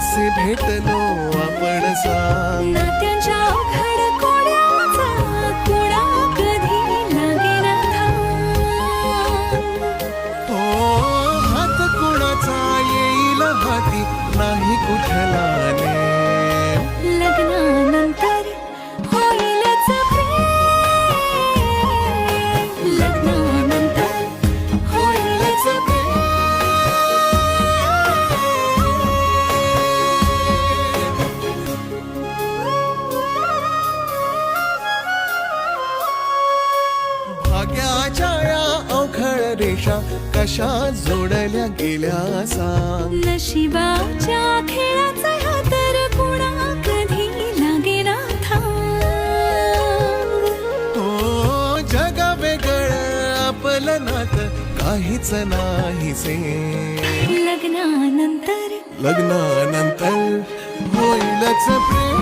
कसे भेटलो आपण सांग. नात्यांच्या अवघड कोड्याचा कुणा कधी लागेना थांब. हो हात कुणाचा येईल हाती नाही कुठला नेम. लग्नानंतर होईलच प्रेम. लग्नानंतर होईलच प्रेम. भाग्याच्या या अवघड रेषा कशा जोडल्या गेल्या सांग. नशिबाच्या खेळाचा हा तर कुणा कधी लागेना थांब. हो जग वेगळं आपलं नातं काहीच नाही से. लग्नानंतर लग्नानंतर होईलच प्रेम.